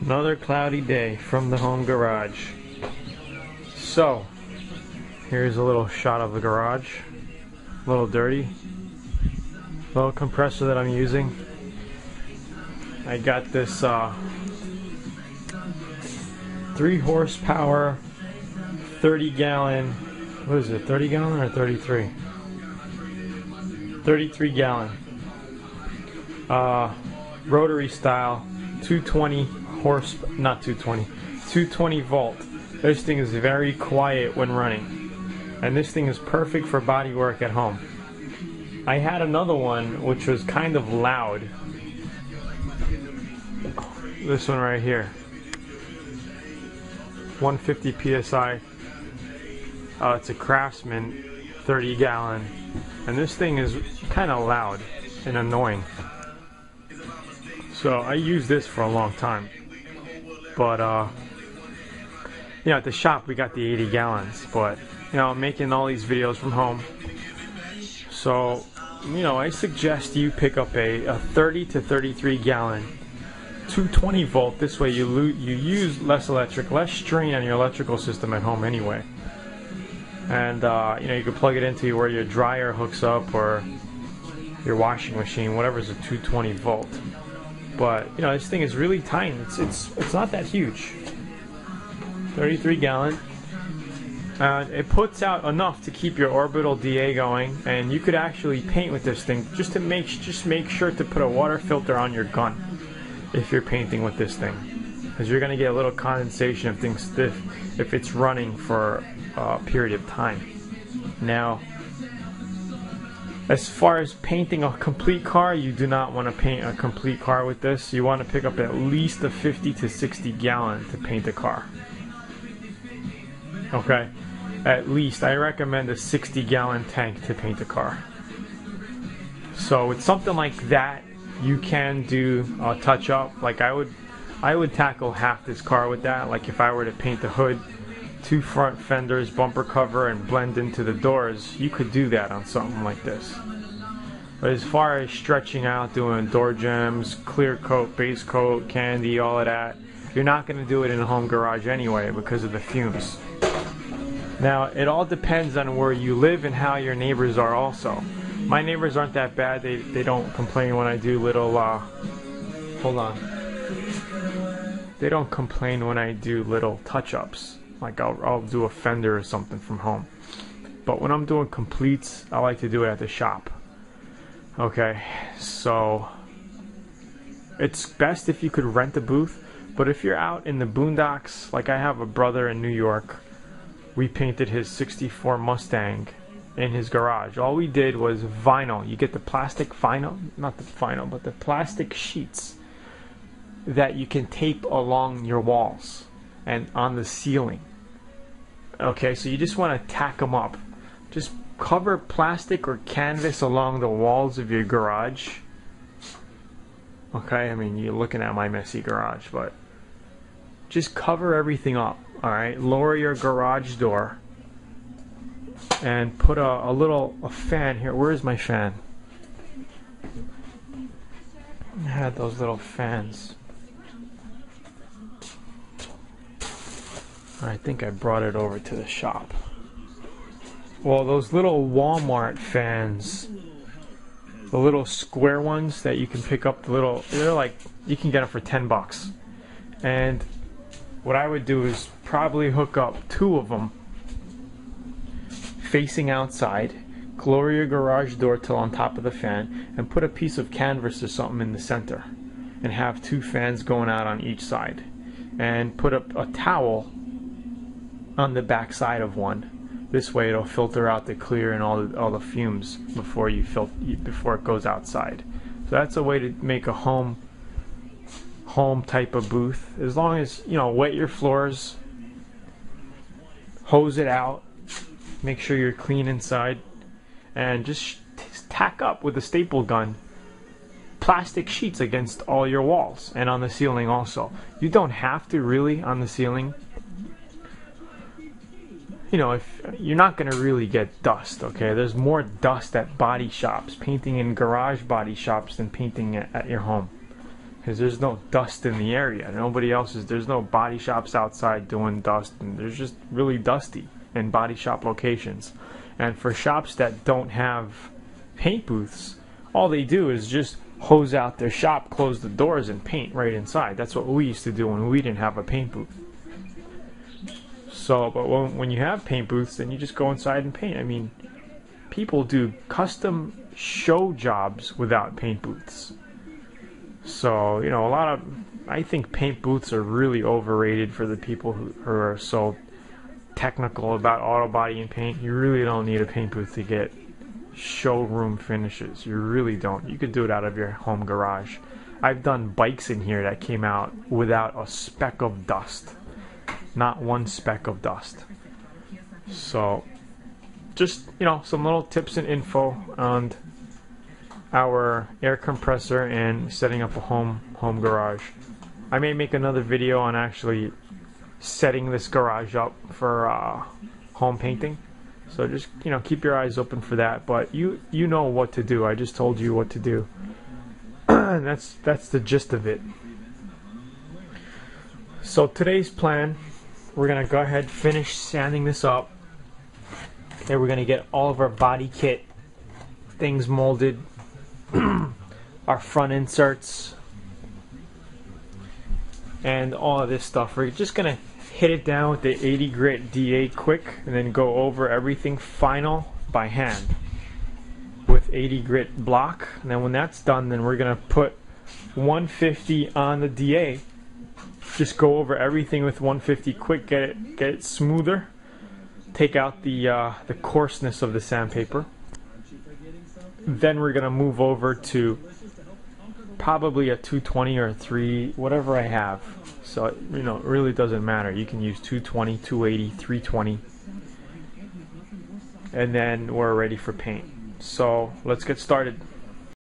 Another cloudy day from the home garage. So, here's a little shot of the garage. A little dirty. Little compressor that I'm using. I got this 3 horsepower, 30-gallon, what is it, 30 gallon or 33? 33 gallon. Rotary style, 220 not 220, 220 volt. This thing is very quiet when running. And this thing is perfect for body work at home. I had another one which was kind of loud. This one right here. 150 psi. It's a Craftsman 30 gallon. And this thing is kind of loud and annoying. So I used this for a long time. But you know, at the shop we got the 80 gallons. But you know, I'm making all these videos from home. So, you know, I suggest you pick up a 30 to 33 gallon 220 volt. This way you use less less strain on your electrical system at home anyway. And you know, you can plug it into where your dryer hooks up or your washing machine, whatever's a 220 volt. But you know, this thing is really tiny. It's not that huge. 33 gallon. It puts out enough to keep your orbital DA going, and you could actually paint with this thing. Just make sure to put a water filter on your gun if you're painting with this thing, because you're going to get a little condensation of things if it's running for a period of time. Now, as far as painting a complete car, you do not want to paint a complete car with this. You want to pick up at least a 50 to 60 gallon to paint a car. Okay, at least I recommend a 60 gallon tank to paint a car. So with something like that, you can do a touch up. Like I would tackle half this car with that. Like if I were to paint the hood, 2 front fenders, bumper cover, and blend into the doors, you could do that on something like this. But as far as stretching out, doing door gems, clear coat, base coat, candy, all of that, you're not going to do it in a home garage anyway because of the fumes. Now, it all depends on where you live and how your neighbors are also. My neighbors aren't that bad. They don't complain when I do little, hold on. They don't complain when I do little touch-ups. Like I'll do a fender or something from home. But when I'm doing completes, I like to do it at the shop. Okay, so it's best if you could rent a booth. But if you're out in the boondocks, like I have a brother in New York, we painted his 64 Mustang in his garage. All we did was vinyl. You get the plastic vinyl, not the vinyl, but the plastic sheets that you can tape along your walls and on the ceiling. Okay, so you just want to tack them up. Just cover plastic or canvas along the walls of your garage. Okay, I mean, you're looking at my messy garage, but just cover everything up. Alright, lower your garage door and put a fan here. Where is my fan? I had those little fans. I think I brought it over to the shop. Well, those little Walmart fans, the little square ones that you can pick up, they're like, you can get them for 10 bucks. And what I would do is probably hook up 2 of them facing outside, lower your garage door till on top of the fan, and put a piece of canvas or something in the center, and have 2 fans going out on each side, and put up a towel on the back side of one. This way it'll filter out the clear and all the fumes before it goes outside. So that's a way to make a home type of booth. As long as, you know, wet your floors, hose it out, make sure you're clean inside, and just tack up with a staple gun plastic sheets against all your walls and on the ceiling also. You don't have to really on the ceiling. You know, if you're not going to really get dust, okay? There's more dust at body shops, painting in garage body shops, than painting at your home. because there's no dust in the area. Nobody else is. There's no body shops outside doing dust, and there's just really dusty in body shop locations. And for shops that don't have paint booths, all they do is just hose out their shop, close the doors, and paint right inside. That's what we used to do when we didn't have a paint booth. So, but when you have paint booths, then you just go inside and paint. I mean, people do custom show jobs without paint booths. So, you know, I think paint booths are really overrated for the people who are so technical about auto body and paint. You really don't need a paint booth to get showroom finishes. You really don't. You could do it out of your home garage. I've done bikes in here that came out without a speck of dust. Not one speck of dust. So, just, you know, some little tips and info on our air compressor and setting up a home garage. I may make another video on actually setting this garage up for home painting. So just, you know, keep your eyes open for that. But you know what to do. I just told you what to do. And that's the gist of it. So today's plan, we're gonna go ahead and finish sanding this up. Okay, we're gonna get all of our body kit things molded, our front inserts, and all of this stuff. We're just gonna hit it down with the 80 grit D8 quick, and then go over everything final by hand with 80 grit block. And then when that's done, then we're gonna put 150 on the DA. Just go over everything with 150 quick, get it smoother, take out the coarseness of the sandpaper. Then we're gonna move over to probably a 220 or a 3, whatever I have. So, you know, it really doesn't matter. You can use 220, 280, 320, and then we're ready for paint. So let's get started.